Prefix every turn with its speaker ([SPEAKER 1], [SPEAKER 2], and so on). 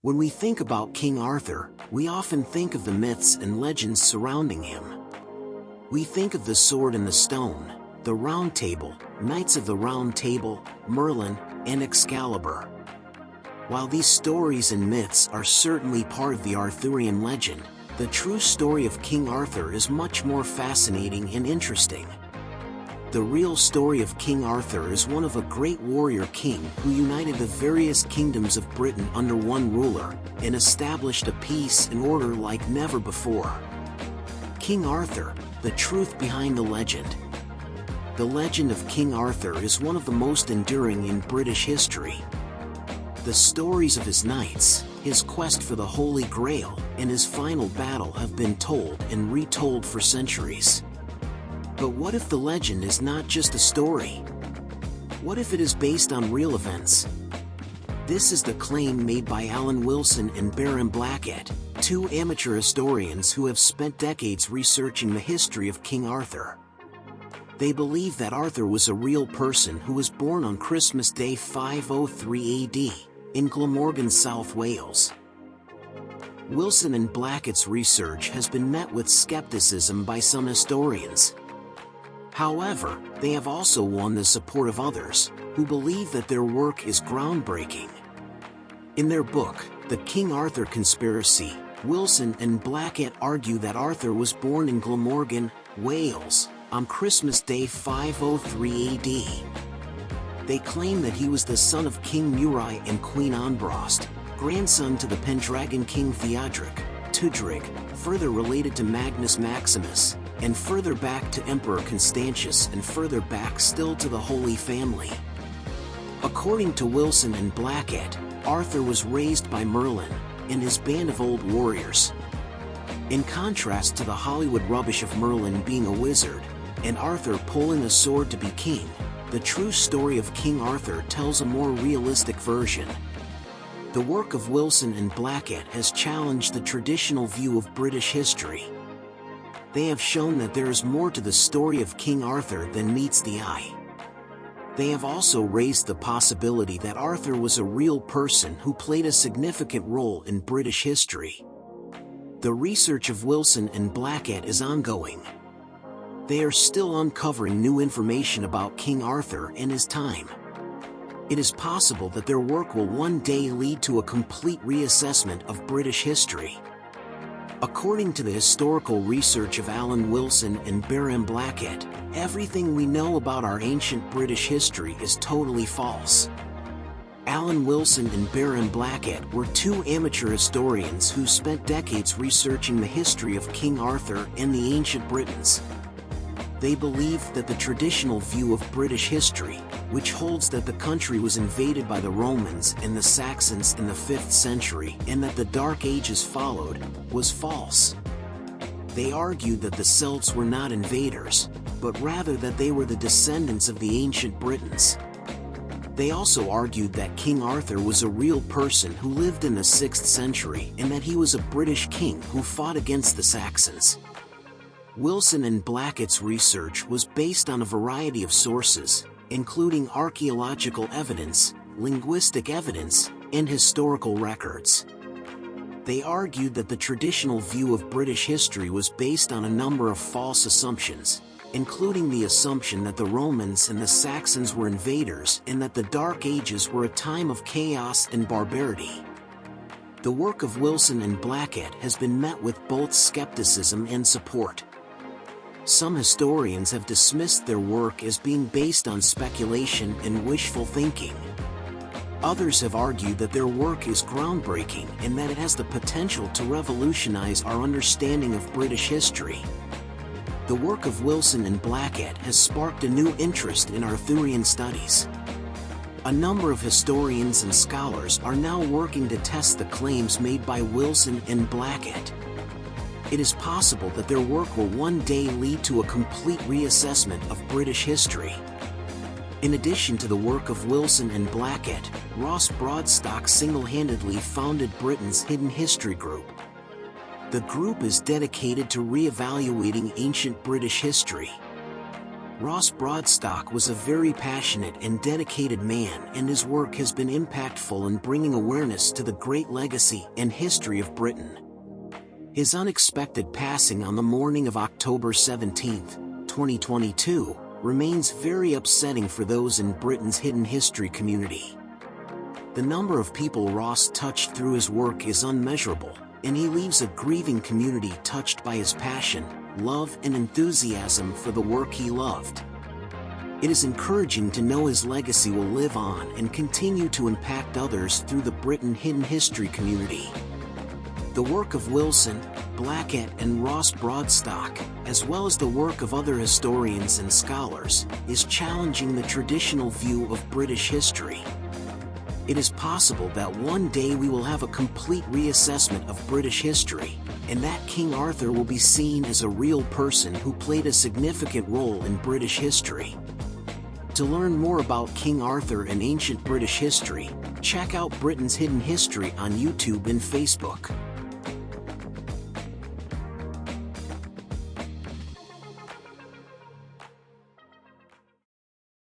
[SPEAKER 1] When we think about King Arthur, we often think of the myths and legends surrounding him. We think of the sword and the stone, the Roundtable, Knights of the Round Table, Merlin, and Excalibur. While these stories and myths are certainly part of the Arthurian legend, the true story of King Arthur is much more fascinating and interesting. The real story of King Arthur is one of a great warrior king who united the various kingdoms of Britain under one ruler and established a peace and order like never before. King Arthur, the truth behind the legend. The legend of King Arthur is one of the most enduring in British history. The stories of his knights, his quest for the Holy Grail, and his final battle have been told and retold for centuries. But what if the legend is not just a story? What if it is based on real events? This is the claim made by Alan Wilson and Baron Blackett, two amateur historians who have spent decades researching the history of King Arthur. They believe that Arthur was a real person who was born on Christmas Day 503 AD, in Glamorgan, South Wales. Wilson and Blackett's research has been met with skepticism by some historians. However, they have also won the support of others, who believe that their work is groundbreaking. In their book, The King Arthur Conspiracy, Wilson and Blackett argue that Arthur was born in Glamorgan, Wales, on Christmas Day 503 AD. They claim that he was the son of King Murray and Queen Anbrost, grandson to the Pendragon King Theodoric, Tudrig, further related to Magnus Maximus, and further back to Emperor Constantius, and further back still to the Holy Family. According to Wilson and Blackett, Arthur was raised by Merlin and his band of old warriors. In contrast to the Hollywood rubbish of Merlin being a wizard, and Arthur pulling a sword to be king, the true story of King Arthur tells a more realistic version. The work of Wilson and Blackett has challenged the traditional view of British history. They have shown that there is more to the story of King Arthur than meets the eye. They have also raised the possibility that Arthur was a real person who played a significant role in British history. The research of Wilson and Blackett is ongoing. They are still uncovering new information about King Arthur and his time. It is possible that their work will one day lead to a complete reassessment of British history. According to the historical research of Alan Wilson and Baron Blackett, everything we know about our ancient British history is totally false. Alan Wilson and Baron Blackett were two amateur historians who spent decades researching the history of King Arthur and the ancient Britons. They believed that the traditional view of British history, which holds that the country was invaded by the Romans and the Saxons in the 5th century and that the Dark Ages followed, was false. They argued that the Celts were not invaders, but rather that they were the descendants of the ancient Britons. They also argued that King Arthur was a real person who lived in the 6th century and that he was a British king who fought against the Saxons. Wilson and Blackett's research was based on a variety of sources, including archaeological evidence, linguistic evidence, and historical records. They argued that the traditional view of British history was based on a number of false assumptions, including the assumption that the Romans and the Saxons were invaders and that the Dark Ages were a time of chaos and barbarity. The work of Wilson and Blackett has been met with both skepticism and support. Some historians have dismissed their work as being based on speculation and wishful thinking. Others have argued that their work is groundbreaking and that it has the potential to revolutionize our understanding of British history. The work of Wilson and Blackett has sparked a new interest in Arthurian studies. A number of historians and scholars are now working to test the claims made by Wilson and Blackett. It is possible that their work will one day lead to a complete reassessment of British history. In addition to the work of Wilson and Blackett, Ross Broadstock single-handedly founded Britain's Hidden History Group. The group is dedicated to re-evaluating ancient British history. Ross Broadstock was a very passionate and dedicated man, and his work has been impactful in bringing awareness to the great legacy and history of Britain. His unexpected passing on the morning of October 17, 2022, remains very upsetting for those in Britain's hidden history community. The number of people Ross touched through his work is unmeasurable, and he leaves a grieving community touched by his passion, love, and enthusiasm for the work he loved. It is encouraging to know his legacy will live on and continue to impact others through the Britain hidden history community. The work of Wilson, Blackett, and Ross Broadstock, as well as the work of other historians and scholars, is challenging the traditional view of British history. It is possible that one day we will have a complete reassessment of British history, and that King Arthur will be seen as a real person who played a significant role in British history. To learn more about King Arthur and ancient British history, check out Britain's Hidden History on YouTube and Facebook.